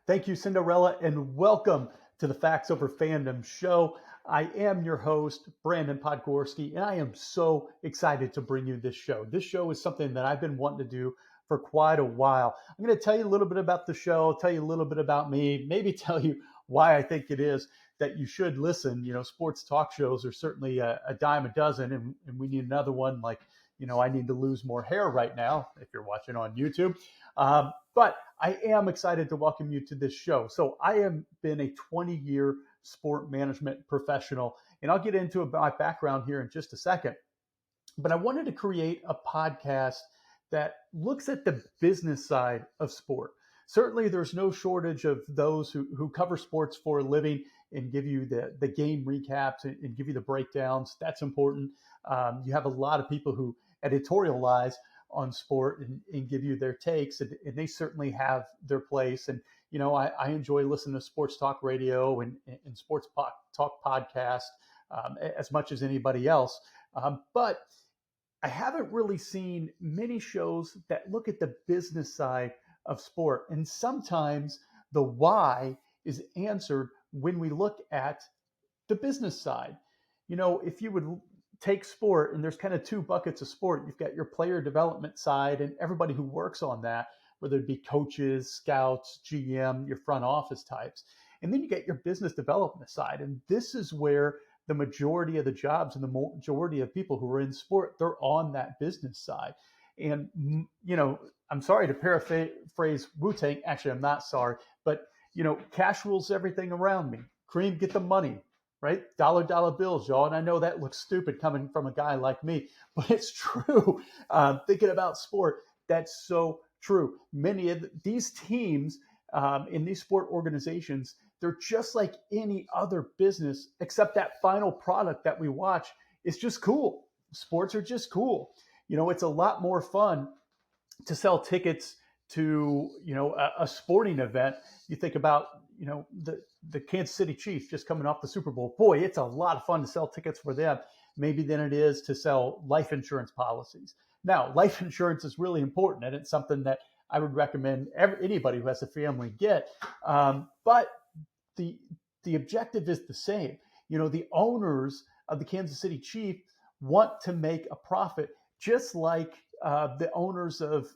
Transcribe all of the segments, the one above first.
Thank you, Cinderella, and welcome to the Facts Over Fandom show. I am your host, Brandon Podgorski, and I am so excited to bring you this show. This show is something that I've been wanting to do for quite a while. I'm going to tell you a little bit about the show, tell you a little bit about me, maybe tell you why I think it is that you should listen. Sports talk shows are certainly a dime a dozen, and we need another one like, I need to lose more hair right now if you're watching on YouTube. But I am excited to welcome you to this show. So I have been a 20-year sport management professional, and I'll get into my background here in just a second. But I wanted to create a podcast that looks at the business side of sport. Certainly, there's no shortage of those who cover sports for a living and give you the game recaps and give you the breakdowns. That's important. You have a lot of people who editorialize on sport and give you their takes, and they certainly have their place. And I enjoy listening to sports talk radio and sports talk podcast as much as anybody else. But I haven't really seen many shows that look at the business side of sport. And sometimes the why is answered when we look at the business side. If you would take sport, and there's kind of two buckets of sport. You've got your player development side and everybody who works on that, whether it be coaches, scouts, GM, your front office types. And then you get your business development side. And this is where the majority of the jobs and the majority of people who are in sport, they're on that business side. And, I'm sorry to paraphrase Wu-Tang. Actually, I'm not sorry. But, cash rules everything around me. Cream, get the money. Right? Dollar bills, y'all. And I know that looks stupid coming from a guy like me, but it's true. Thinking about sport, that's so true. Many of these teams in these sport organizations, they're just like any other business, except that final product that we watch is just cool. Sports are just cool. It's a lot more fun to sell tickets to, a sporting event. You think about, the Kansas City Chiefs just coming off the Super Bowl. Boy, it's a lot of fun to sell tickets for them, maybe than it is to sell life insurance policies. Now, life insurance is really important, and it's something that I would recommend anybody who has a family get. But the objective is the same. The owners of the Kansas City Chiefs want to make a profit, just like the owners of,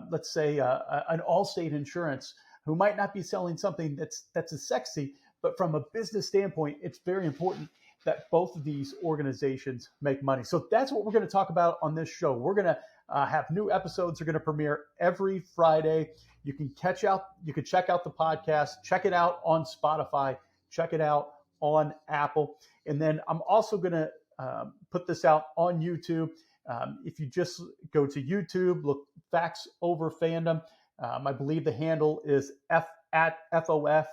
let's say, an Allstate Insurance, who might not be selling something that's as sexy, but from a business standpoint, it's very important that both of these organizations make money. So that's what we're going to talk about on this show. We're going to have new episodes are going to premiere every Friday. You can check out the podcast, check it out on Spotify, check it out on Apple. And then I'm also going to put this out on YouTube. If you just go to YouTube, look Facts Over Fandom. I believe the handle is FOF_show.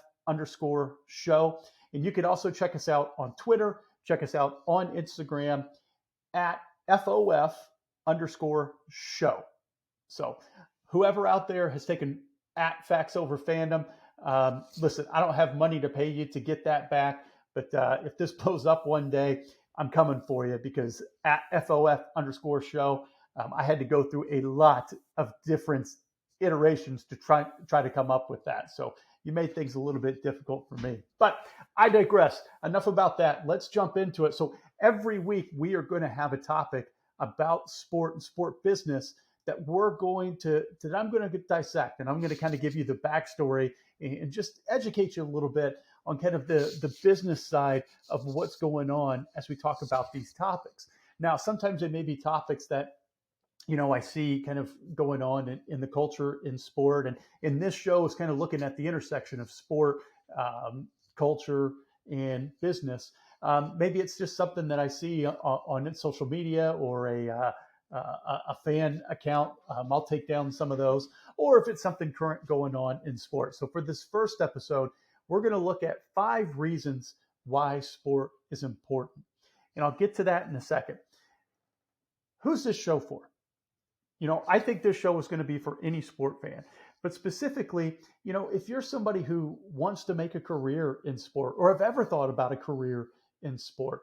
And you can also check us out on Twitter, check us out on Instagram at FOF_show. So whoever out there has taken at Facts Over Fandom, listen, I don't have money to pay you to get that back, but if this blows up one day, I'm coming for you, because at FOF_show, I had to go through a lot of different iterations to try to come up with that. So you made things a little bit difficult for me, but I digress. Enough about that. Let's jump into it. So every week we are going to have a topic about sport and sport business that I'm going to dissect, and I'm going to kind of give you the backstory and just educate you a little bit on kind of the business side of what's going on as we talk about these topics. Now, sometimes it may be topics that I see kind of going on in the culture in sport. And in this show is kind of looking at the intersection of sport, culture, and business. Maybe it's just something that I see on social media or a fan account. I'll take down some of those. Or if it's something current going on in sport. So for this first episode, we're going to look at 5 reasons why sport is important. And I'll get to that in a second. Who's this show for? I think this show is going to be for any sport fan, but specifically, if you're somebody who wants to make a career in sport or have ever thought about a career in sport,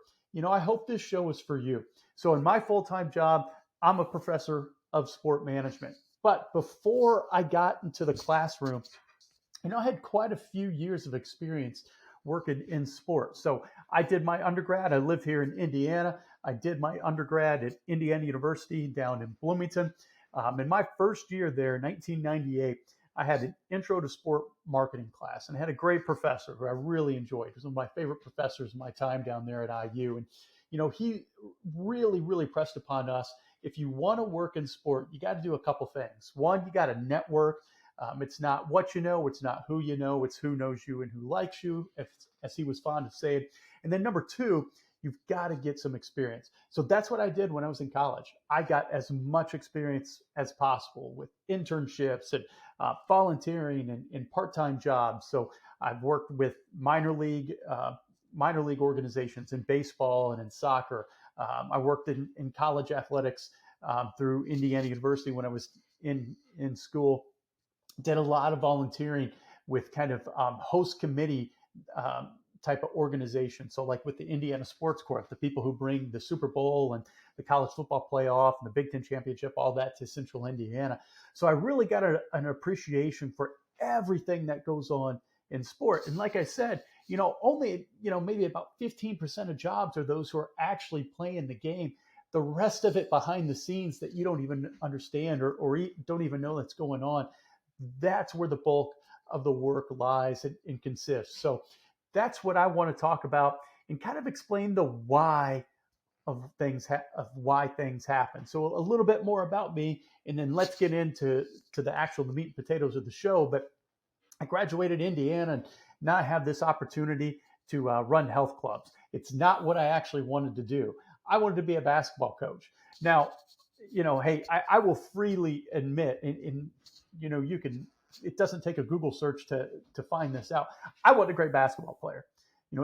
I hope this show is for you. So in my full-time job, I'm a professor of sport management. But before I got into the classroom, I had quite a few years of experience working in sports. So I did my undergrad. I live here in Indiana. I did my undergrad at Indiana University down in Bloomington. In my first year there, 1998, I had an intro to sport marketing class and I had a great professor who I really enjoyed. He was one of my favorite professors in my time down there at IU. And, he really, really pressed upon us, if you want to work in sport, you got to do a couple things. One, you got to network. It's not what you know, it's not who you know, it's who knows you and who likes you, as he was fond of saying. And then number two, you've got to get some experience. So that's what I did when I was in college. I got as much experience as possible with internships and volunteering and part-time jobs. So I've worked with minor league organizations in baseball and in soccer. I worked in college athletics through Indiana University when I was in school. Did a lot of volunteering with kind of host committee type of organization. So like with the Indiana Sports Corp, the people who bring the Super Bowl and the college football playoff and the Big Ten championship, all that to Central Indiana. So I really got an appreciation for everything that goes on in sport. And like I said, only, maybe about 15% of jobs are those who are actually playing the game. The rest of it behind the scenes that you don't even understand or don't even know that's going on, that's where the bulk of the work lies and consists. So that's what I want to talk about and kind of explain the why of why things happen. So a little bit more about me, and then let's get into the meat and potatoes of the show. But I graduated Indiana, and now I have this opportunity to run health clubs. It's not what I actually wanted to do. I wanted to be a basketball coach. Now, hey, I will freely admit, and you can, it doesn't take a Google search to find this out. I wasn't a great basketball player.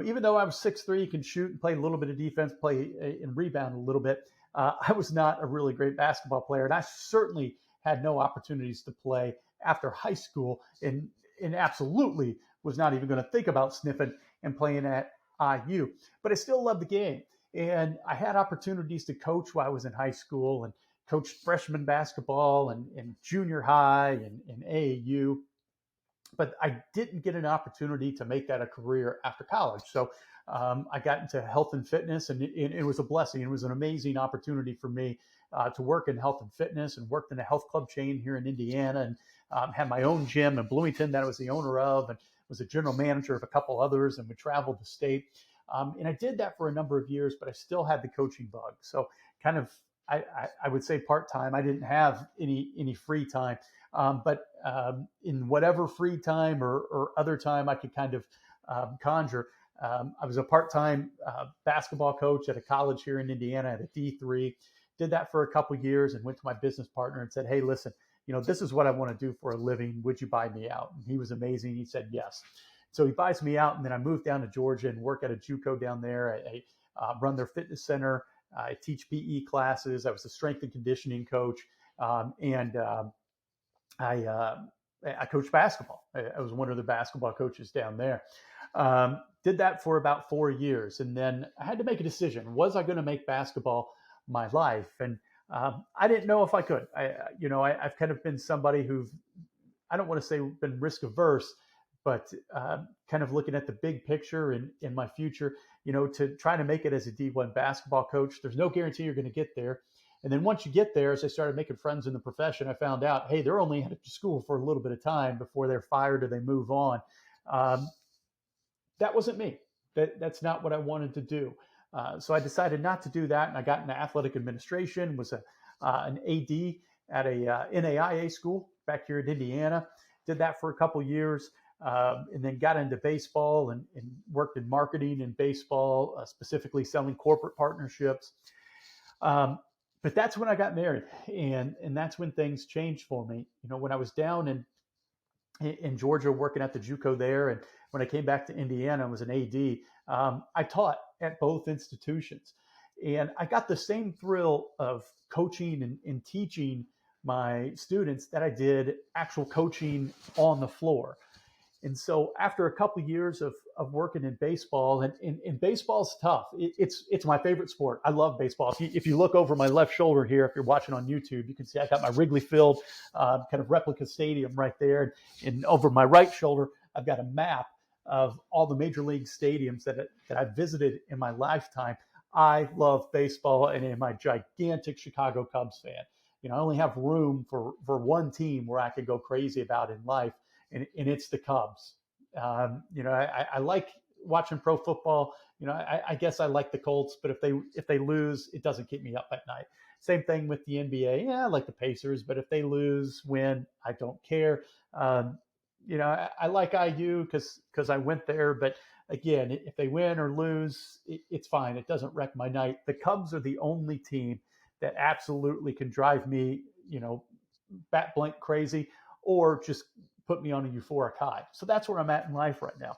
Even though I was 6'3", can shoot and play a little bit of defense, play and rebound a little bit. I was not a really great basketball player. And I certainly had no opportunities to play after high school and absolutely was not even going to think about sniffing and playing at IU. But I still loved the game. And I had opportunities to coach while I was in high school and coached freshman basketball and junior high and AAU, but I didn't get an opportunity to make that a career after college. So I got into health and fitness, and it was a blessing. It was an amazing opportunity for me to work in health and fitness, and worked in a health club chain here in Indiana, and had my own gym in Bloomington that I was the owner of, and was a general manager of a couple others, and we traveled the state. And I did that for a number of years, but I still had the coaching bug. So kind of, I would say part-time. I didn't have any free time, but in whatever free time or other time I could kind of conjure, I was a part-time basketball coach at a college here in Indiana at a D3. Did that for a couple of years and went to my business partner and said, "Hey, listen, this is what I want to do for a living. Would you buy me out?" And he was amazing. He said yes. So he buys me out, and then I moved down to Georgia and work at a JUCO down there. I run their fitness center. I teach PE classes. I was a strength and conditioning coach, and I coached basketball. I was one of the basketball coaches down there. Did that for about 4 years, and then I had to make a decision: was I going to make basketball my life? And I didn't know if I could. I've kind of been somebody I don't want to say been risk averse, but kind of looking at the big picture in my future, to try to make it as a D1 basketball coach. There's no guarantee you're going to get there. And then once you get there, as I started making friends in the profession, I found out, hey, they're only at school for a little bit of time before they're fired or they move on. That wasn't me. That's not what I wanted to do. So I decided not to do that. And I got into athletic administration, was an AD at a NAIA school back here in Indiana. Did that for a couple years. And then got into baseball and worked in marketing in baseball, specifically selling corporate partnerships. But that's when I got married, and that's when things changed for me. When I was down in Georgia working at the JUCO there, and when I came back to Indiana and was an AD, I taught at both institutions, and I got the same thrill of coaching and teaching my students that I did actual coaching on the floor. And so after a couple of years of working in baseball, and baseball's tough. It's my favorite sport. I love baseball. If you look over my left shoulder here, if you're watching on YouTube, you can see I got my Wrigley Field kind of replica stadium right there. And over my right shoulder, I've got a map of all the major league stadiums that I've visited in my lifetime. I love baseball and am a gigantic Chicago Cubs fan. I only have room for one team where I could go crazy about in life, and it's the Cubs. I like watching pro football. I guess I like the Colts, but if they lose, it doesn't keep me up at night. Same thing with the NBA. Yeah, I like the Pacers, but if they lose, win, I don't care. I like IU because I went there, but again, if they win or lose, it's fine. It doesn't wreck my night. The Cubs are the only team that absolutely can drive me, bat blank crazy, or just put me on a euphoric high. So that's where I'm at in life right now.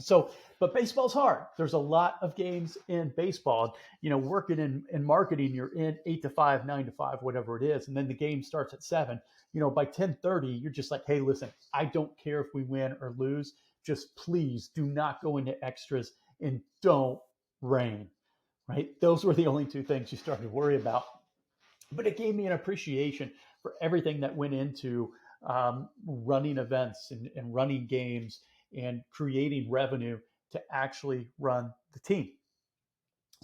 So, but baseball's hard. There's a lot of games in baseball. Working in marketing, you're in 8 to 5, 9 to 5, whatever it is, and then the game starts at 7. By 10:30, you're just like, hey, listen, I don't care if we win or lose. Just please do not go into extras and don't rain. Right? Those were the only two things you started to worry about. But it gave me an appreciation for everything that went into running events and running games and creating revenue to actually run the team.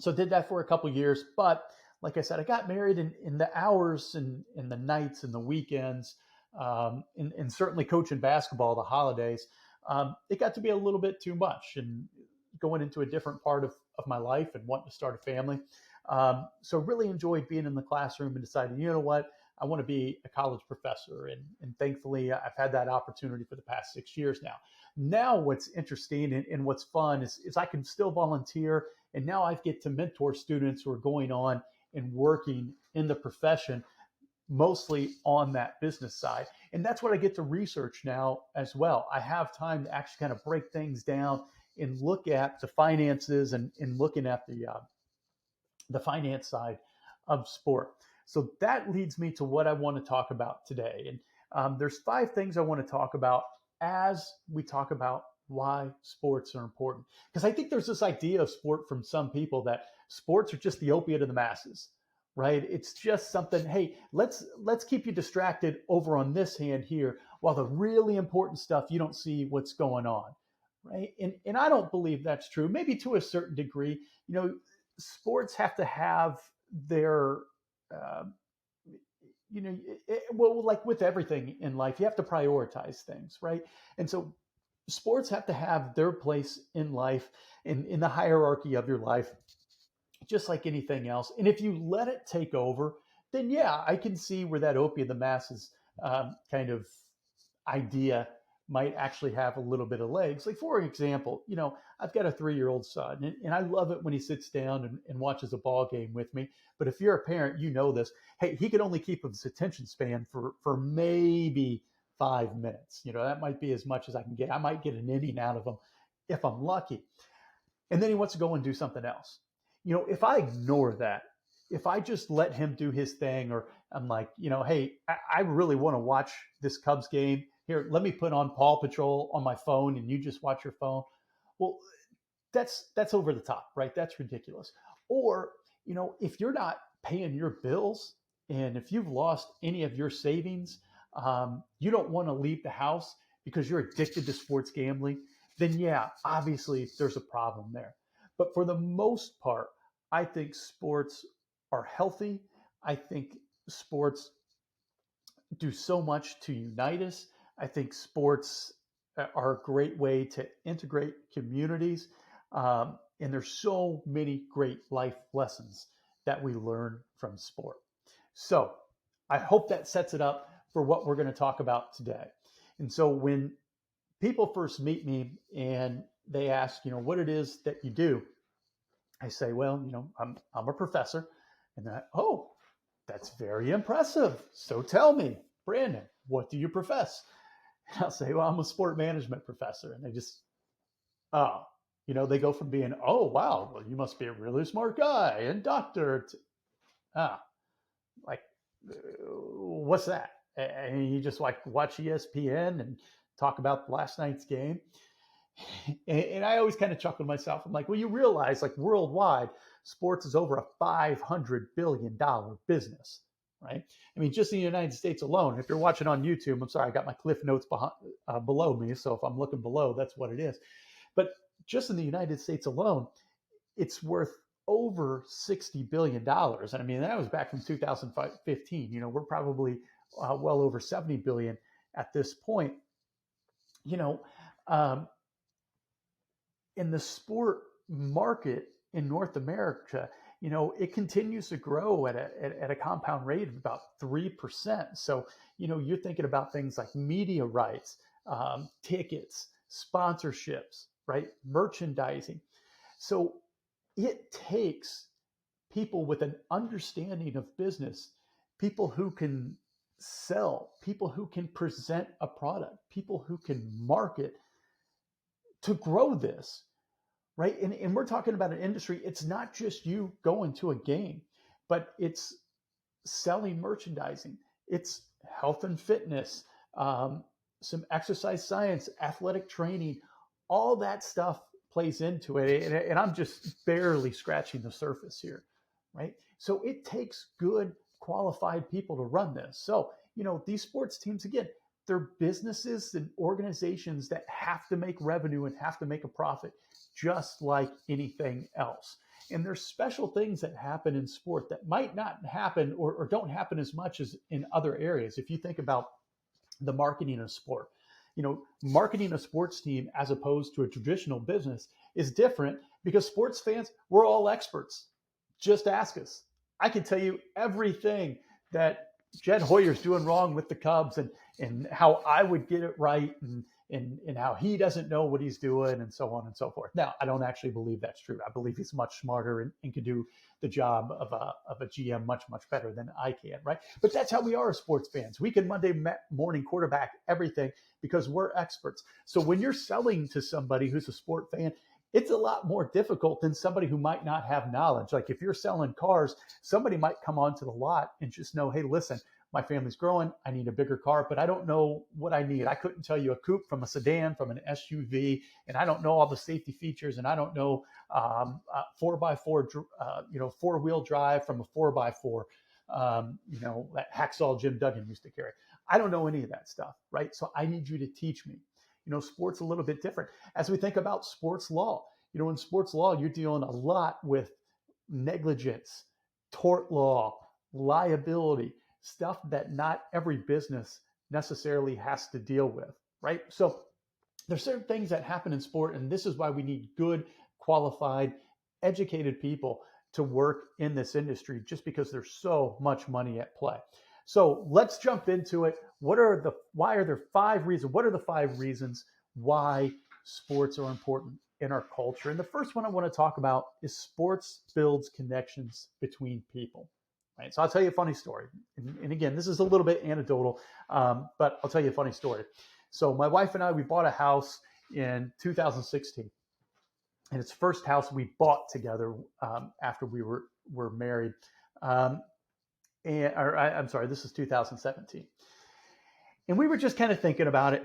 So did that for a couple of years. But like I said, I got married in the hours and the nights and the weekends, and certainly coaching basketball, the holidays, it got to be a little bit too much and going into a different part of my life and wanting to start a family. So really enjoyed being in the classroom and decided, you know what, I want to be a college professor. And thankfully, I've had that opportunity for the past 6 years now. Now, what's interesting and what's fun is I can still volunteer. And now I get to mentor students who are going on and working in the profession, mostly on that business side. And that's what I get to research now as well. I have time to actually kind of break things down and look at the finances and looking at the finance side of sport. So that leads me to what I want to talk about today. And there's 5 things I want to talk about as we talk about why sports are important. Because I think there's this idea of sport from some people that sports are just the opiate of the masses, right? It's just something, hey, let's keep you distracted over on this hand here, while the really important stuff, you don't see what's going on, right? And I don't believe that's true. Maybe to a certain degree, sports have to have their, well, like with everything in life, you have to prioritize things, right? And so sports have to have their place in life, in the hierarchy of your life, just like anything else. And if you let it take over, then yeah, I can see where that opiate of the masses kind of idea might actually have a little bit of legs. Like, for example, I've got a 3-year-old son, and I love it when he sits down and watches a ball game with me. But if you're a parent, you know this. Hey, he can only keep his attention span for maybe 5 minutes. That might be as much as I can get. I might get an inning out of him if I'm lucky. And then he wants to go and do something else. If I ignore that, if I just let him do his thing, or I'm like, hey, I really want to watch this Cubs game. Here, let me put on Paw Patrol on my phone and you just watch your phone. Well, that's over the top, right? That's ridiculous. Or, if you're not paying your bills and if you've lost any of your savings, you don't want to leave the house because you're addicted to sports gambling, then yeah, obviously there's a problem there. But for the most part, I think sports are healthy. I think sports do so much to unite us. I think sports are a great way to integrate communities. And there's so many great life lessons that we learn from sport. So I hope that sets it up for what we're going to talk about today. And so when people first meet me and they ask, what it is that you do, I say, well, I'm a professor. And they're like, oh, that's very impressive. So tell me, Brandon, what do you profess? And I'll say, well, I'm a sport management professor. And they just, they go from being, oh, wow, well, you must be a really smart guy and doctor to, like, what's that? And you just like watch ESPN and talk about last night's game. And I always kind of chuckle to myself. I'm like, well, you realize like worldwide, sports is over a $500 billion business, right? I mean, just in the United States alone, if you're watching on YouTube, I'm sorry, I got my Cliff Notes below me. So if I'm looking below, that's what it is. But just in the United States alone, it's worth over $60 billion. And I mean, that was back from 2015. We're probably well over 70 billion at this point. You know, um, in the sport market in North America, it continues to grow at a compound rate of about 3%. So, you're thinking about things like media rights, tickets, sponsorships, right? Merchandising. So it takes people with an understanding of business, people who can sell, people who can present a product, people who can market to grow this, right? And we're talking about an industry, it's not just you going to a game, but it's selling merchandising, it's health and fitness, some exercise science, athletic training, all that stuff plays into it. And I'm just barely scratching the surface here, right? So it takes good, qualified people to run this. So, these sports teams, again, they're businesses and organizations that have to make revenue and have to make a profit, just like anything else. And there's special things that happen in sport that might not happen or don't happen as much as in other areas. If you think about the marketing of sport, marketing a sports team as opposed to a traditional business is different because sports fans, we're all experts. Just ask us. I can tell you everything that Jed Hoyer's doing wrong with the Cubs and how I would get it right and how he doesn't know what he's doing and so on and so forth. Now, I don't actually believe that's true. I believe he's much smarter and can do the job of a GM much, much better than I can, right? But that's how we are as sports fans. We can Monday morning quarterback everything because we're experts. So when you're selling to somebody who's a sport fan, it's a lot more difficult than somebody who might not have knowledge. Like if you're selling cars, somebody might come onto the lot and just know, hey, listen, my family's growing. I need a bigger car, but I don't know what I need. I couldn't tell you a coupe from a sedan, from an SUV, and I don't know all the safety features, and I don't know 4x4, four-wheel drive from a 4x4, that hacksaw Jim Duggan used to carry. I don't know any of that stuff, right? So I need you to teach me. Sport's a little bit different. As we think about sports law, in sports law, you're dealing a lot with negligence, tort law, liability, stuff that not every business necessarily has to deal with, right? So there's certain things that happen in sport, and this is why we need good, qualified, educated people to work in this industry, just because there's so much money at play. So let's jump into it. What are the 5 reasons why sports are important in our culture? And the first one I want to talk about is sports builds connections between people. Right. So I'll tell you a funny story. And again, this is a little bit anecdotal, but I'll tell you a funny story. So my wife and I, we bought a house in 2016. And it's the first house we bought together after we were married. This is 2017. And we were just kind of thinking about it.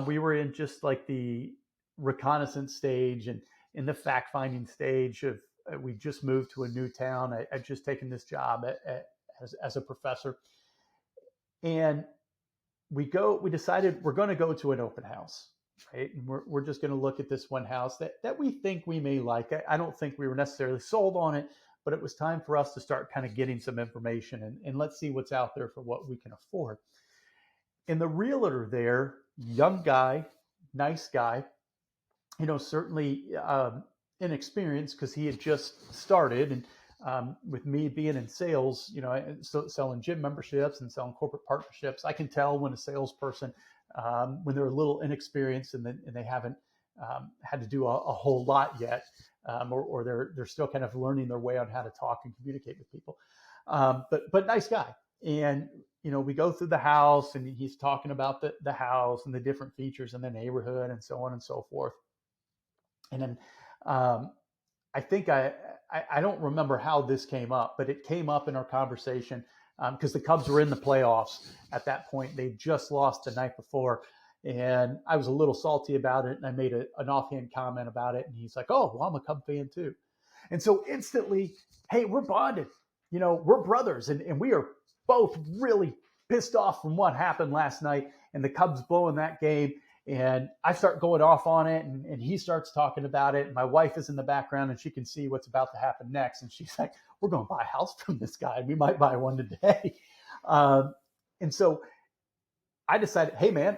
We were in just like the reconnaissance stage and in the fact-finding stage of, we just moved to a new town. I'd just taken this job as a professor. And we decided we're going to go to an open house, right? And we're just going to look at this one house that we think we may like. I don't think we were necessarily sold on it, but it was time for us to start kind of getting some information and let's see what's out there for what we can afford. And the realtor there, young guy, nice guy, certainly inexperienced because he had just started. And with me being in sales, selling gym memberships and selling corporate partnerships, I can tell when a salesperson, when they're a little inexperienced and they haven't had to do a whole lot yet, or they're still kind of learning their way on how to talk and communicate with people. But nice guy. And, we go through the house and he's talking about the house and the different features in the neighborhood and so on and so forth. And then I think I don't remember how this came up, but it came up in our conversation because the Cubs were in the playoffs at that point. They just lost the night before. And I was a little salty about it, and I made an offhand comment about it. And he's like, "Oh, well, I'm a Cub fan too." And so instantly, hey, we're bonded. We're brothers, and we are both really pissed off from what happened last night and the Cubs blowing that game. And I start going off on it, and he starts talking about it. And my wife is in the background, and she can see what's about to happen next. And she's like, "We're going to buy a house from this guy. We might buy one today." And so I decided, hey, man,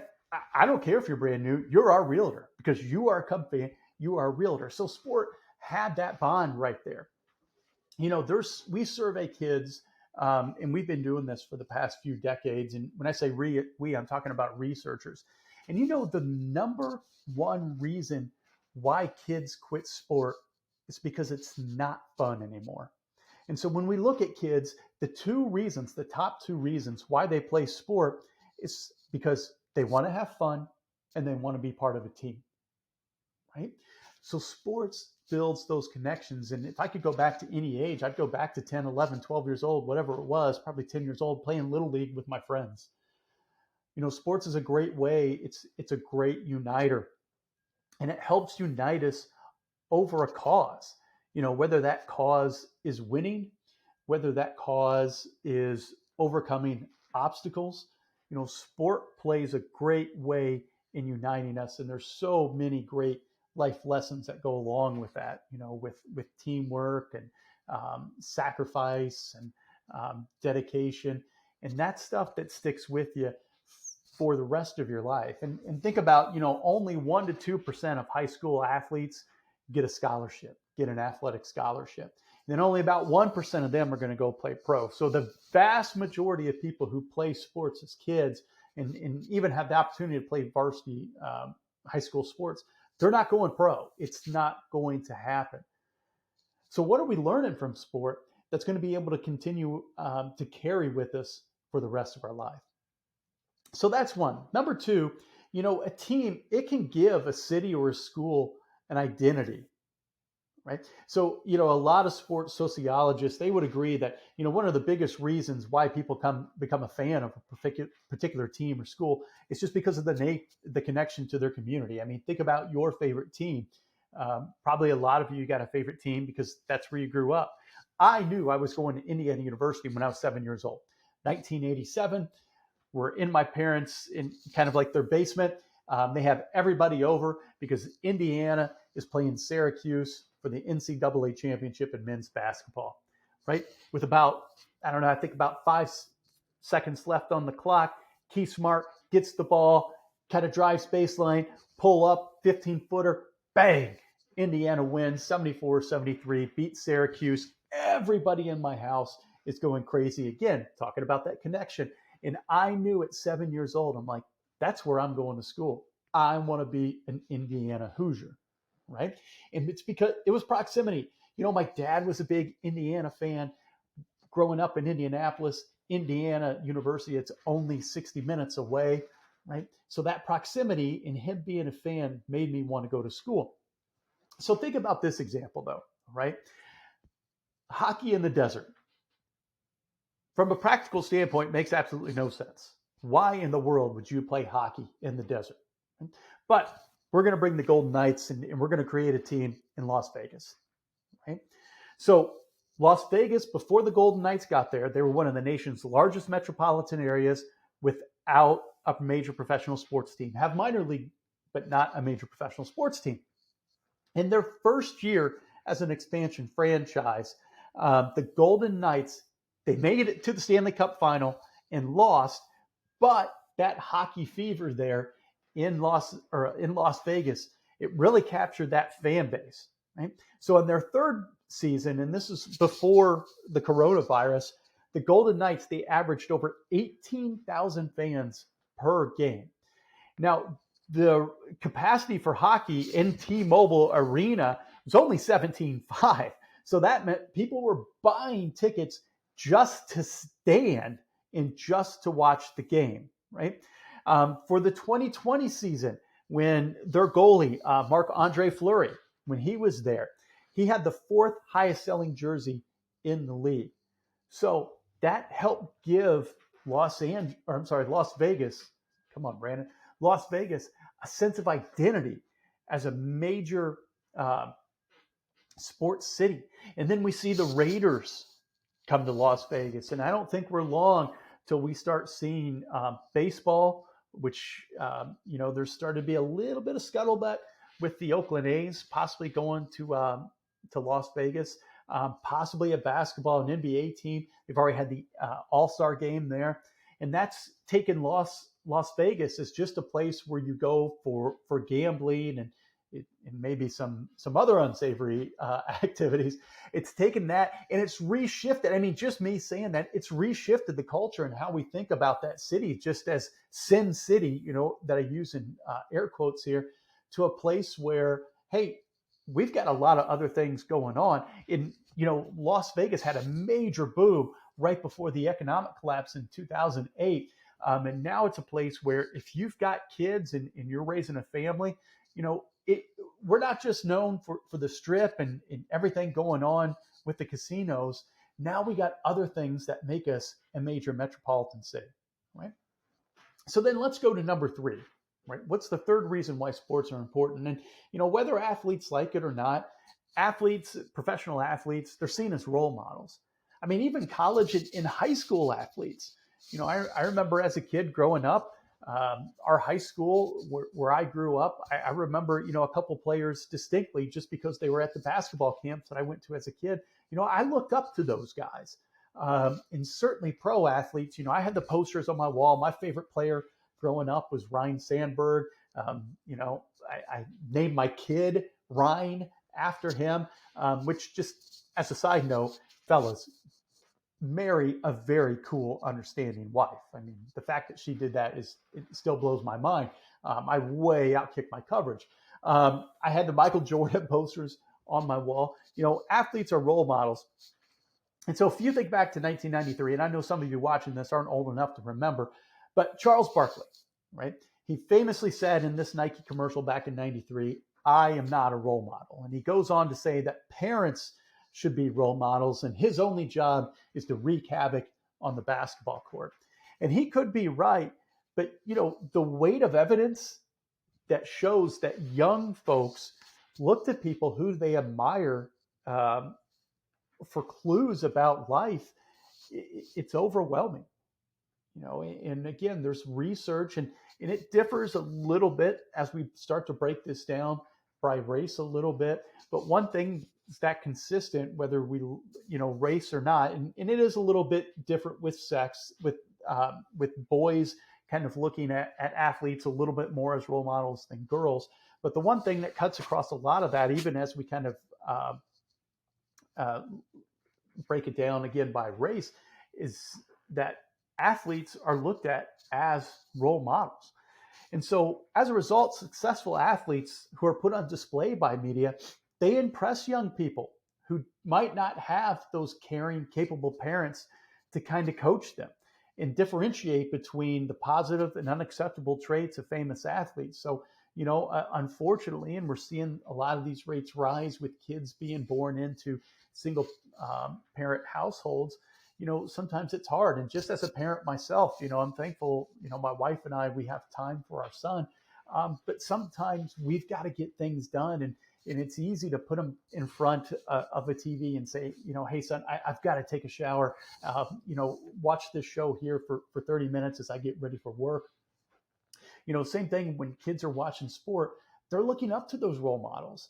I don't care if you're brand new. You're our realtor because you are a Cub fan. You are a realtor. So sport had that bond right there. We survey kids, and we've been doing this for the past few decades. And when I say we, I'm talking about researchers. And the number one reason why kids quit sport is because it's not fun anymore. And so when we look at kids, the top two reasons why they play sport is because they want to have fun and they want to be part of a team, right? So sports builds those connections. And if I could go back to any age, I'd go back to 10, 11, 12 years old, whatever it was, probably 10 years old, playing Little League with my friends. Sports is a great way. It's a great uniter, and it helps unite us over a cause, whether that cause is winning, whether that cause is overcoming obstacles. Sport plays a great way in uniting us. And there's so many great life lessons that go along with that, with teamwork and sacrifice and dedication. And that's stuff that sticks with you for the rest of your life. And think about, only 1% to 2% of high school athletes get a scholarship, get an athletic scholarship. And then only about 1% of them are going to go play pro. So the vast majority of people who play sports as kids and even have the opportunity to play varsity high school sports, they're not going pro. It's not going to happen. So what are we learning from sport that's going to be able to continue to carry with us for the rest of our life? So that's one. Number two, a team, it can give a city or a school an identity, right? So, a lot of sports sociologists, they would agree that, one of the biggest reasons why people become a fan of a particular team or school is just because of the connection to their community. I mean, think about your favorite team. Probably a lot of you got a favorite team because that's where you grew up. I knew I was going to Indiana University when I was 7 years old. 1987, we're in my parents' in kind of like their basement. They have everybody over because Indiana is playing Syracuse for the NCAA championship in men's basketball, right? With about, I think about 5 seconds left on the clock, Keith Smart gets the ball, kind of drives baseline, pull up, 15-footer, bang! Indiana wins 74-73, beats Syracuse. Everybody in my house is going crazy again, talking about that connection. And I knew at 7 years old, I'm like, that's where I'm going to school. I want to be an Indiana Hoosier, right? And it's because it was proximity. My dad was a big Indiana fan. Growing up in Indianapolis, Indiana University, it's only 60 minutes away, right? So that proximity and him being a fan made me want to go to school. So think about this example though, right? Hockey in the desert. From a practical standpoint, makes absolutely no sense. Why in the world would you play hockey in the desert? But we're going to bring the Golden Knights and we're going to create a team in Las Vegas, right? So Las Vegas, before the Golden Knights got there, they were one of the nation's largest metropolitan areas without a major professional sports team. Have minor league, but not a major professional sports team. In their first year as an expansion franchise, the Golden Knights, they made it to the Stanley Cup final and lost, but that hockey fever there in Las Vegas, it really captured that fan base, right? So in their third season, and this is before the coronavirus, the Golden Knights, they averaged over 18,000 fans per game. Now, the capacity for hockey in T-Mobile Arena was only 17,500. So that meant people were buying tickets just to stand and just to watch the game, right? For the 2020 season, when their goalie, Marc-Andre Fleury, when he was there, he had the 4th highest selling jersey in the league. So that helped give Las Vegas, come on, Brandon, Las Vegas, a sense of identity as a major uh, sports city. And then we see the Raiders come to Las Vegas. And I don't think we're long till we start seeing baseball, which, there's started to be a little bit of scuttlebutt with the Oakland A's possibly going to Las Vegas, possibly a basketball, an NBA team. They've already had the All-Star game there. And that's taken Las Vegas as just a place where you go for gambling and maybe some other unsavory activities. It's taken that and it's reshifted. I mean, just me saying that, it's reshifted the culture and how we think about that city, just as Sin City, that I use in air quotes here, to a place where, hey, we've got a lot of other things going on. Las Vegas had a major boom right before the economic collapse in 2008. And now it's a place where if you've got kids and you're raising a family, we're not just known for the strip and everything going on with the casinos. Now we got other things that make us a major metropolitan city, right? So then let's go to number 3, right? What's the third reason why sports are important? And, whether athletes like it or not, professional athletes, they're seen as role models. I mean, even college and high school athletes, I remember as a kid growing up, our high school where I grew up, I remember, a couple players distinctly just because they were at the basketball camps that I went to as a kid. I looked up to those guys. And certainly pro athletes, I had the posters on my wall. My favorite player growing up was Ryan Sandberg. I named my kid Ryan after him, which, just as a side note, fellas, marry a very cool, understanding wife. I mean, the fact that she did that it still blows my mind. I way outkicked my coverage. I had the Michael Jordan posters on my wall. Athletes are role models. And so if you think back to 1993, and I know some of you watching this aren't old enough to remember, but Charles Barkley, right? He famously said in this Nike commercial back in 93, "I am not a role model." And he goes on to say that parents should be role models, and his only job is to wreak havoc on the basketball court. And he could be right, but the weight of evidence that shows that young folks look to people who they admire for clues about life, it's overwhelming. And again, there's research and it differs a little bit as we start to break this down by race a little bit. But one thing that consistent, whether we race or not, and it is a little bit different with sex, with boys kind of looking at athletes a little bit more as role models than girls. But the one thing that cuts across a lot of that, even as we kind of break it down again by race, is that athletes are looked at as role models. And so as a result, successful athletes who are put on display by media, they impress young people who might not have those caring, capable parents to kind of coach them and differentiate between the positive and unacceptable traits of famous athletes. So, unfortunately, and we're seeing a lot of these rates rise with kids being born into single parent households. Sometimes it's hard. And just as a parent myself, I'm thankful, my wife and I, we have time for our son. But sometimes we've got to get things done. And it's easy to put them in front of a TV and say, hey, son, I've got to take a shower. Watch this show here for 30 minutes as I get ready for work. Same thing when kids are watching sport, they're looking up to those role models,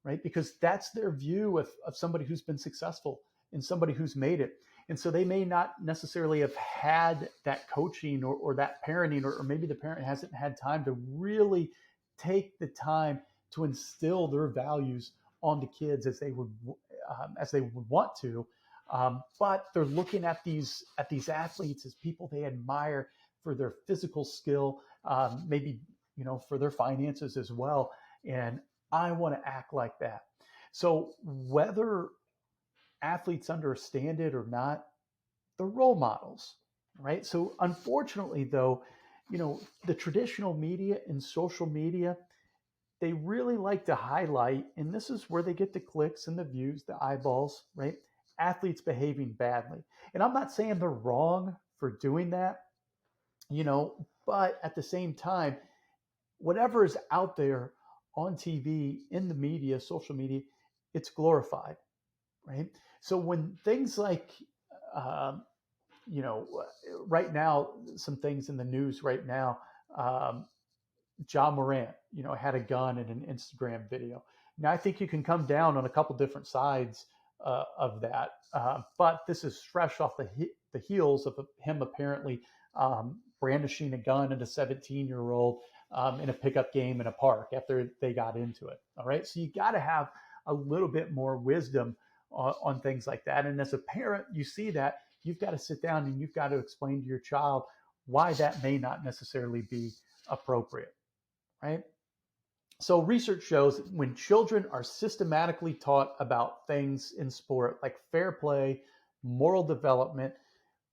right? Because that's their view of somebody who's been successful and somebody who's made it. And so they may not necessarily have had that coaching or that parenting, or maybe the parent hasn't had time to really take the time to instill their values on the kids as they would want to. But they're looking at these athletes as people they admire for their physical skill, maybe for their finances as well. And I want to act like that. So whether athletes understand it or not, they're role models, right? So unfortunately, though, the traditional media and social media, they really like to highlight, and this is where they get the clicks and the views, the eyeballs, right? Athletes behaving badly. And I'm not saying they're wrong for doing that, but at the same time, whatever is out there on TV, in the media, social media, it's glorified, right? So when things like, um, right now, some things in the news right now, um, John Morant, had a gun in an Instagram video. Now, I think you can come down on a couple different sides of that, but this is fresh off the heels of him apparently brandishing a gun at a 17-year-old in a pickup game in a park after they got into it. All right, so you got to have a little bit more wisdom on things like that. And as a parent, you see that you've got to sit down and you've got to explain to your child why that may not necessarily be appropriate, right? So research shows that when children are systematically taught about things in sport like fair play, moral development,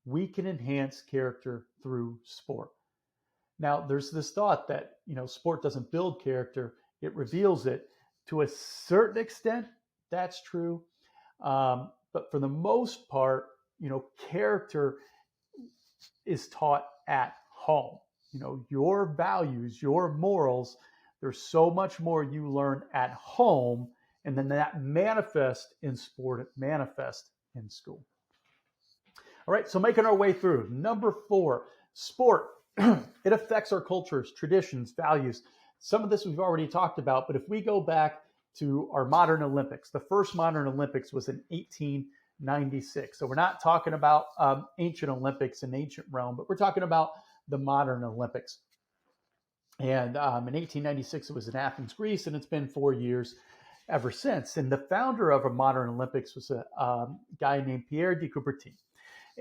we can enhance character through sport. Now, there's this thought that, sport doesn't build character, it reveals it. To a certain extent, that's true. But for the most part, character is taught at home. Your values, your morals, there's so much more you learn at home, and then that manifests in sport, it manifests in school. All right, so making our way through. Number 4, sport. It affects our cultures, traditions, values. Some of this we've already talked about, but if we go back to our modern Olympics, the first modern Olympics was in 1896. So we're not talking about ancient Olympics in ancient Rome, but we're talking about the modern Olympics. And in 1896, it was in Athens, Greece, and it's been 4 years ever since. And the founder of a modern Olympics was a guy named Pierre de Coubertin.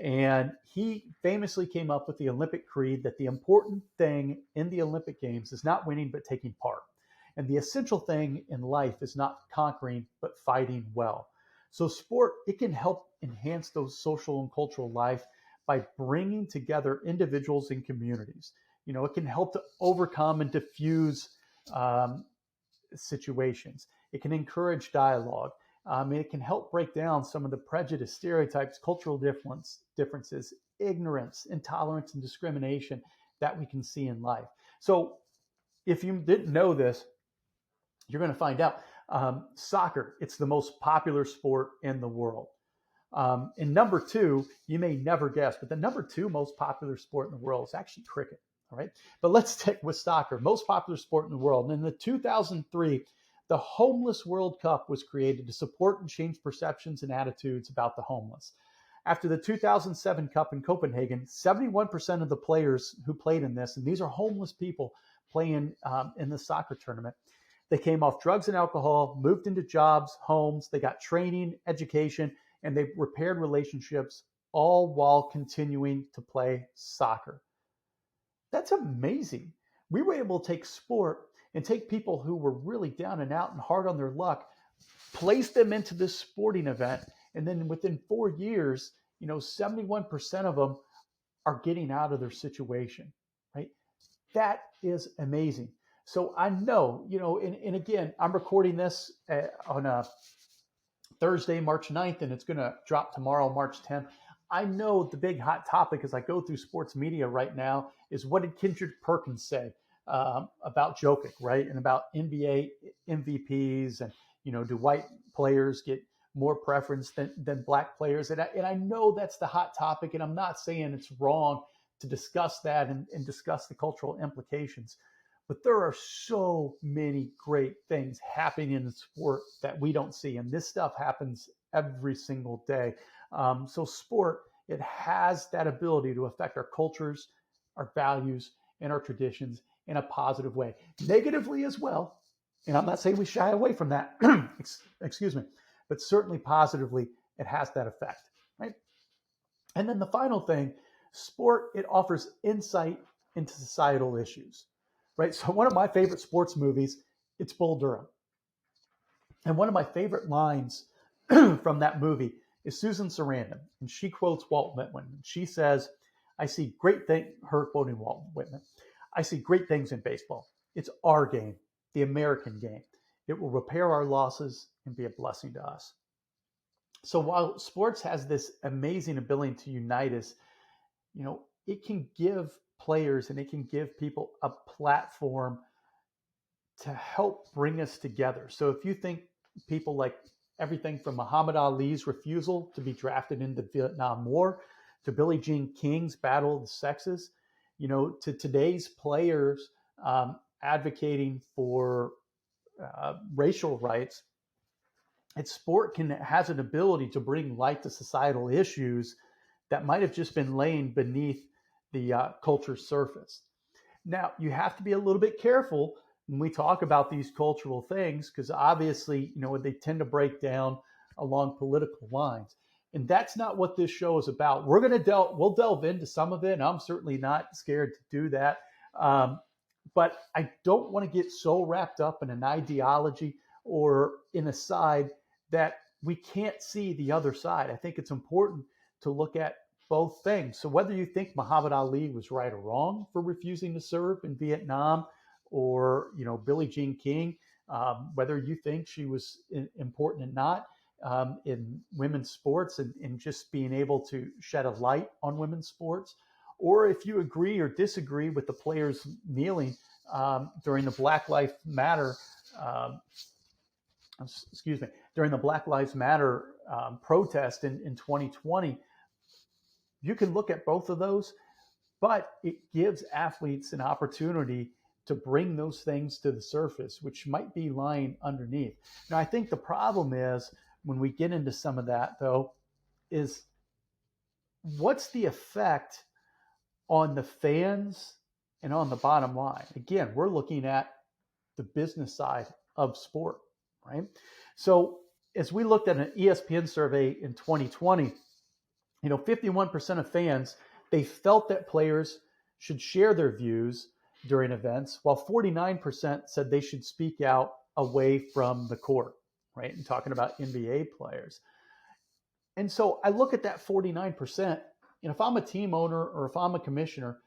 And he famously came up with the Olympic creed that the important thing in the Olympic Games is not winning, but taking part. And the essential thing in life is not conquering, but fighting well. So sport, it can help enhance those social and cultural life by bringing together individuals and communities. It can help to overcome and diffuse situations. It can encourage dialogue. It can help break down some of the prejudice, stereotypes, cultural differences, ignorance, intolerance, and discrimination that we can see in life. So if you didn't know this, you're going to find out. Soccer, it's the most popular sport in the world. And number 2, you may never guess, but the number 2 most popular sport in the world is actually cricket. All right, but let's stick with soccer, most popular sport in the world. And in the 2003, the Homeless World Cup was created to support and change perceptions and attitudes about the homeless. After the 2007 Cup in Copenhagen, 71% of the players who played in this, and these are homeless people playing in the soccer tournament, they came off drugs and alcohol, moved into jobs, homes, they got training, education, and they repaired relationships, all while continuing to play soccer. That's amazing. We were able to take sport and take people who were really down and out and hard on their luck, place them into this sporting event, and then within 4 years, 71% of them are getting out of their situation, right? That is amazing. So I know, and again, I'm recording this on a Thursday, March 9th, and it's going to drop tomorrow, March 10th. I know the big hot topic as I go through sports media right now is what did Kendrick Perkins say about Jokic, right? And about NBA MVPs and, do white players get more preference than black players? And I know that's the hot topic, and I'm not saying it's wrong to discuss that and discuss the cultural implications. But there are so many great things happening in the sport that we don't see. And this stuff happens every single day. So sport, it has that ability to affect our cultures, our values, and our traditions in a positive way. Negatively as well. And I'm not saying we shy away from that, excuse me, but certainly positively, it has that effect, right? And then the final thing, sport, it offers insight into societal issues, right? So one of my favorite sports movies, it's Bull Durham. And one of my favorite lines from that movie is Susan Sarandon, and she quotes Walt Whitman. She says, I see great things, her quoting Walt Whitman, I see great things in baseball. It's our game, the American game. It will repair our losses and be a blessing to us. So while sports has this amazing ability to unite us, it can give players and it can give people a platform to help bring us together. So if you think people like everything from Muhammad Ali's refusal to be drafted in the Vietnam War, to Billie Jean King's battle of the sexes, to today's players advocating for racial rights, sport has an ability to bring light to societal issues that might have just been laying beneath the culture's surface. Now, you have to be a little bit careful when we talk about these cultural things, because obviously, they tend to break down along political lines. And that's not what this show is about. We'll delve into some of it, and I'm certainly not scared to do that. But I don't want to get so wrapped up in an ideology or in a side that we can't see the other side. I think it's important to look at both things. So whether you think Muhammad Ali was right or wrong for refusing to serve in Vietnam, or Billie Jean King, whether you think she was important or not in women's sports and just being able to shed a light on women's sports, or if you agree or disagree with the players kneeling during the Black Lives Matter, during the Black Lives Matter protest in 2020, you can look at both of those, but it gives athletes an opportunity to bring those things to the surface, which might be lying underneath. Now, I think the problem is when we get into some of that, though, is what's the effect on the fans and on the bottom line? Again, we're looking at the business side of sport, right? So as we looked at an ESPN survey in 2020, 51% of fans, they felt that players should share their views during events, while 49% said they should speak out away from the court, right? And talking about NBA players. And so I look at that 49%, and if I'm a team owner or if I'm a commissioner,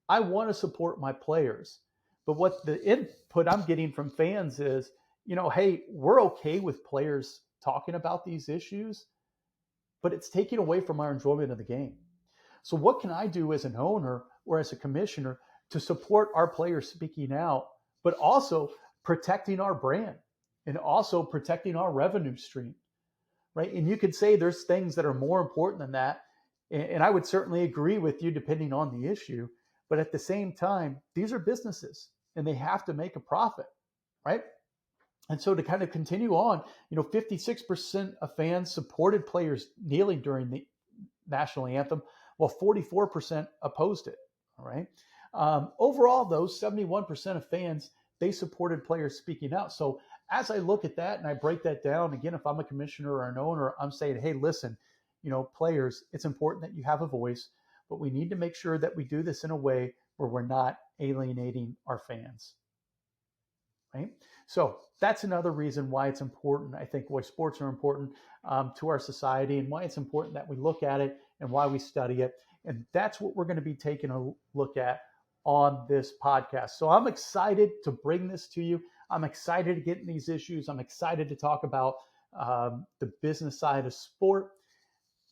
I want to support my players. But what the input I'm getting from fans is, hey, we're okay with players talking about these issues, but it's taking away from our enjoyment of the game. So what can I do as an owner or as a commissioner to support our players speaking out, but also protecting our brand and also protecting our revenue stream, right? And you could say there's things that are more important than that. And I would certainly agree with you depending on the issue. But at the same time, these are businesses and they have to make a profit, right? And so to kind of continue on, 56% of fans supported players kneeling during the national anthem, while 44% opposed it, all right? Overall, though, 71% of fans, they supported players speaking out. So as I look at that and I break that down, again, if I'm a commissioner or an owner, I'm saying, hey, listen, players, it's important that you have a voice, but we need to make sure that we do this in a way where we're not alienating our fans, right? So that's another reason why it's important. I think why sports are important to our society and why it's important that we look at it and why we study it. And that's what we're going to be taking a look at on this podcast. So I'm excited to bring this to you. I'm excited to get in these issues. I'm excited to talk about the business side of sport.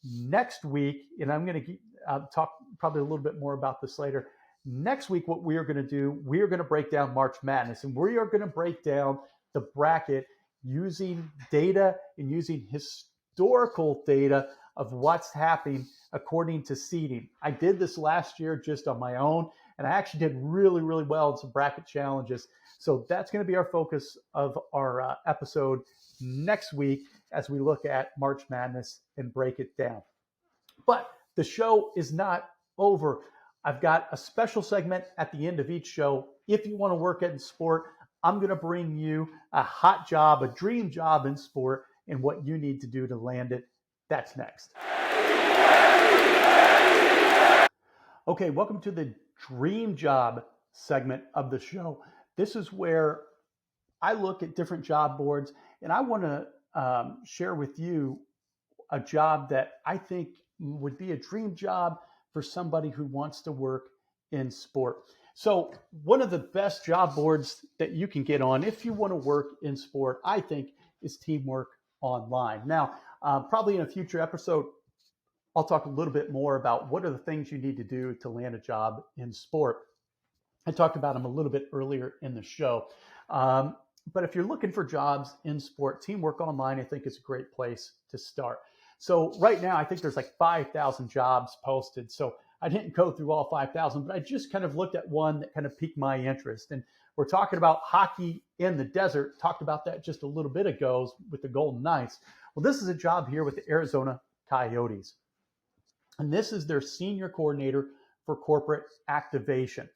Next week, and I'm going to talk probably a little bit more about this later. Next week, what we are going to do, we are going to break down March Madness, and we are going to break down the bracket using data and using historical data of what's happening according to seeding. I did this last year just on my own, and I actually did really, really well in some bracket challenges. So that's going to be our focus of our episode next week as we look at March Madness and break it down. But the show is not over. I've got a special segment at the end of each show. If you want to work in sport, I'm going to bring you a hot job, a dream job in sport, and what you need to do to land it. That's next. Okay, welcome to the dream job segment of the show. This is where I look at different job boards, and I want to share with you a job that I think would be a dream job for somebody who wants to work in sport. So one of the best job boards that you can get on if you want to work in sport, I think, is Teamwork Online. Now, probably in a future episode, I'll talk a little bit more about what are the things you need to do to land a job in sport. I talked about them a little bit earlier in the show. Um, but if you're looking for jobs in sport, Teamwork Online, I think, is a great place to start. So right now, I think there's like 5,000 jobs posted. So I didn't go through all 5,000, but I just kind of looked at one that kind of piqued my interest. And we're talking about hockey in the desert. Talked about that just a little bit ago with the Golden Knights. Well, this is a job here with the Arizona Coyotes. And this is their senior coordinator for corporate activation.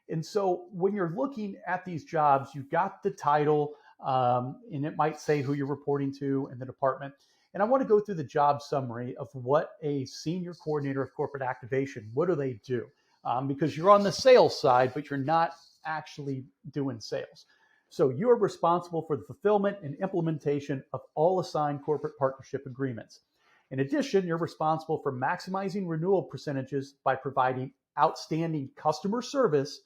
And so when you're looking at these jobs, you've got the title, and it might say who you're reporting to in the department. And I want to go through the job summary of what a senior coordinator of corporate activation, what do they do? Because you're on the sales side, but you're not actually doing sales. So you are responsible for the fulfillment and implementation of all assigned corporate partnership agreements. In addition, you're responsible for maximizing renewal percentages by providing outstanding customer service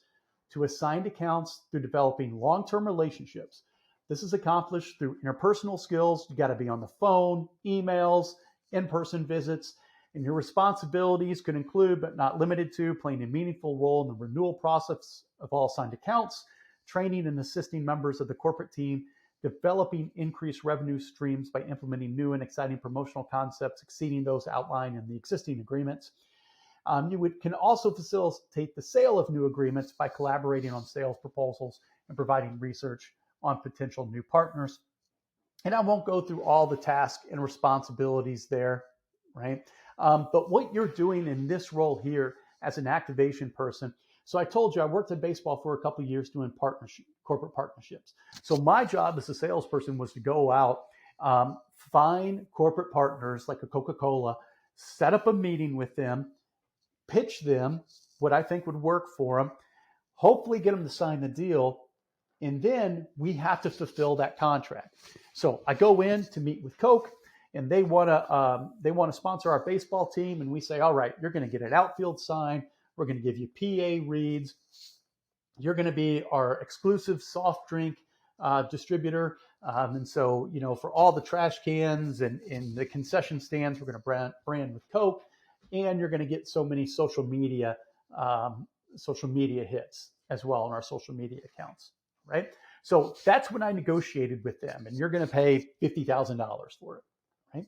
to assigned accounts through developing long-term relationships. This is accomplished through interpersonal skills. You got to be on the phone, emails, in-person visits, and your responsibilities could include, but not limited to, playing a meaningful role in the renewal process of all assigned accounts, training and assisting members of the corporate team, developing increased revenue streams by implementing new and exciting promotional concepts exceeding those outlined in the existing agreements. Can also facilitate the sale of new agreements by collaborating on sales proposals and providing research on potential new partners. And I won't go through all the tasks and responsibilities there, right? But what you're doing in this role here as an activation person. So I told you I worked in baseball for a couple of years doing corporate partnerships. So my job as a salesperson was to go out, find corporate partners like a Coca-Cola, set up a meeting with them, pitch them what I think would work for them, hopefully get them to sign the deal, and then we have to fulfill that contract. So I go in to meet with Coke, and they want to sponsor our baseball team, and we say, all right, you're going to get an outfield sign. We're going to give you PA reads. You're going to be our exclusive soft drink distributor. And so, for all the trash cans and the concession stands, we're going to brand with Coke, and you're going to get so many social media hits as well on our social media accounts, right? So that's when I negotiated with them, and you're going to pay $50,000 for it, right?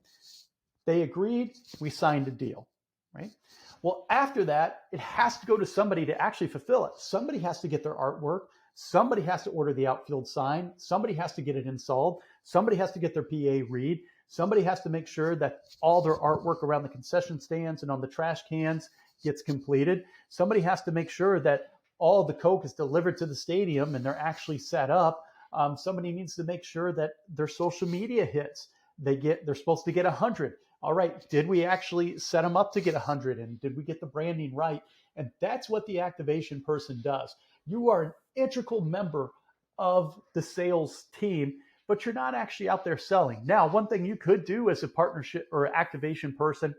They agreed. We signed a deal, right? Well, after that, it has to go to somebody to actually fulfill it. Somebody has to get their artwork. Somebody has to order the outfield sign. Somebody has to get it installed. Somebody has to get their PA read. Somebody has to make sure that all their artwork around the concession stands and on the trash cans gets completed. Somebody has to make sure that all the Coke is delivered to the stadium and they're actually set up. Somebody needs to make sure that their social media hits. They're supposed to get 100. All right, did we actually set them up to get 100? And did we get the branding right? And that's what the activation person does. You are an integral member of the sales team, but you're not actually out there selling. Now, one thing you could do as a partnership or activation person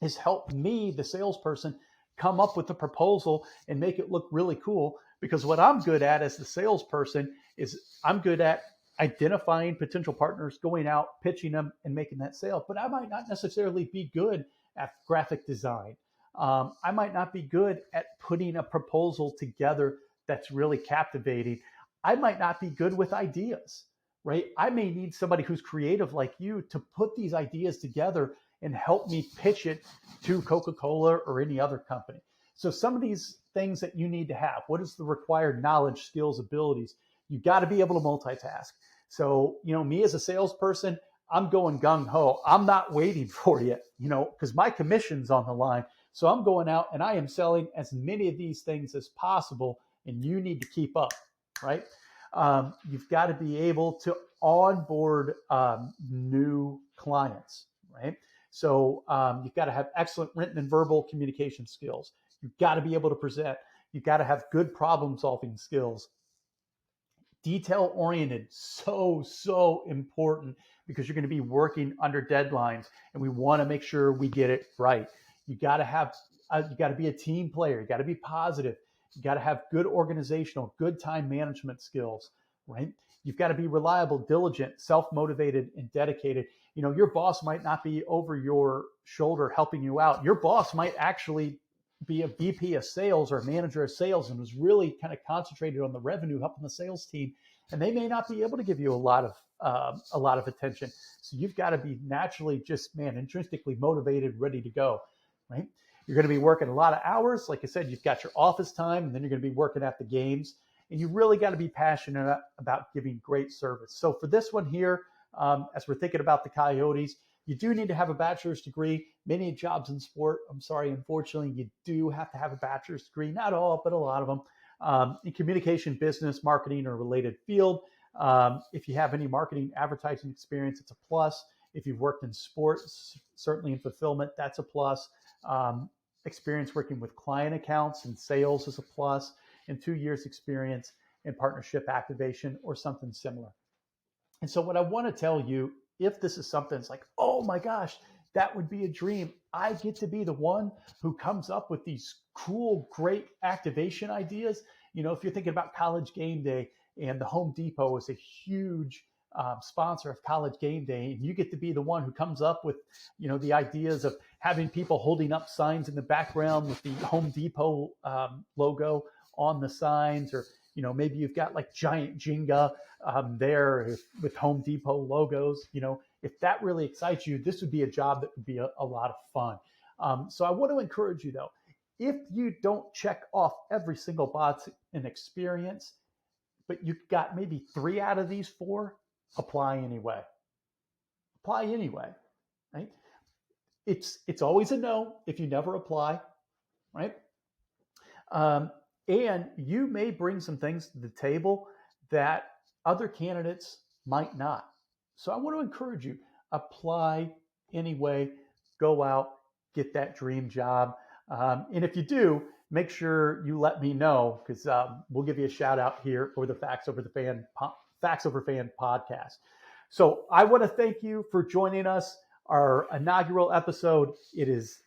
is help me, the salesperson, come up with a proposal and make it look really cool. Because what I'm good at as the salesperson is I'm good at identifying potential partners, going out, pitching them, and making that sale. But I might not necessarily be good at graphic design. I might not be good at putting a proposal together that's really captivating. I might not be good with ideas, right? I may need somebody who's creative like you to put these ideas together and help me pitch it to Coca-Cola or any other company. So some of these things that you need to have, what is the required knowledge, skills, abilities? You got to be able to multitask. So, me as a salesperson, I'm going gung ho. I'm not waiting for you, because my commission's on the line. So I'm going out and I am selling as many of these things as possible, and you need to keep up, right? You've got to be able to onboard new clients, right? So you've got to have excellent written and verbal communication skills. You've got to be able to present. You've got to have good problem solving skills. Detail oriented, so important, because you're going to be working under deadlines, and we want to make sure we get it right. You got to be a team player. You got to be positive. You got to have good organizational, good time management skills, right? You've got to be reliable, diligent, self-motivated, and dedicated. Your boss might not be over your shoulder helping you out. Your boss might actually be a VP of sales or a manager of sales and was really kind of concentrated on the revenue, helping the sales team. and they may not be able to give you a lot of attention. So you've got to be naturally just, man, intrinsically motivated, ready to go, right? You're going to be working a lot of hours. Like I said, you've got your office time, and then you're going to be working at the games. And you really got to be passionate about giving great service. So for this one here, as we're thinking about the Coyotes, you do need to have a bachelor's degree. Many jobs in sport, unfortunately, you do have to have a bachelor's degree. Not all, but a lot of them. In communication, business, marketing, or related field. If you have any marketing, advertising experience, it's a plus. If you've worked in sports, certainly in fulfillment, that's a plus. Experience working with client accounts and sales is a plus, and 2 years experience in partnership activation or something similar. And so what I want to tell you, if this is something that's like, oh my gosh, that would be a dream. I get to be the one who comes up with these cool, great activation ideas. If you're thinking about College Game Day, and the Home Depot is a huge sponsor of College Game Day, and you get to be the one who comes up with, the ideas of having people holding up signs in the background with the Home Depot logo on the signs, or maybe you've got like giant Jenga there with Home Depot logos. If that really excites you, this would be a job that would be a lot of fun. So I want to encourage you though, if you don't check off every single box in experience, but you've got maybe 3 out of these 4, apply anyway. Apply anyway, right? It's always a no if you never apply, right? And you may bring some things to the table that other candidates might not. So I want to encourage you, apply anyway, go out, get that dream job. And if you do, make sure you let me know, because we'll give you a shout out here for the Facts Over Fan podcast. So I want to thank you for joining us, our inaugural episode. It is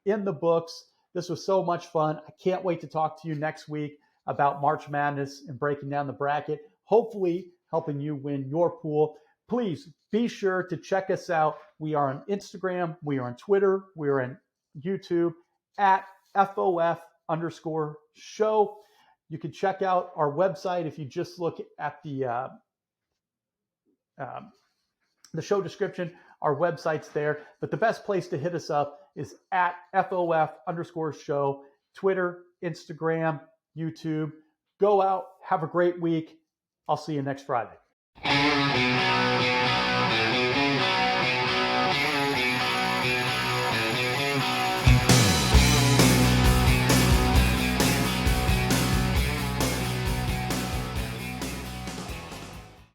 in the books. This was so much fun. I can't wait to talk to you next week about March Madness and breaking down the bracket, hopefully helping you win your pool. Please be sure to check us out. We are on Instagram. We are on Twitter. We are on YouTube at FOF_show. You can check out our website if you just look at the show description. Our website's there, but the best place to hit us up is at FOF_show, Twitter, Instagram, YouTube. Go out, have a great week. I'll see you next Friday.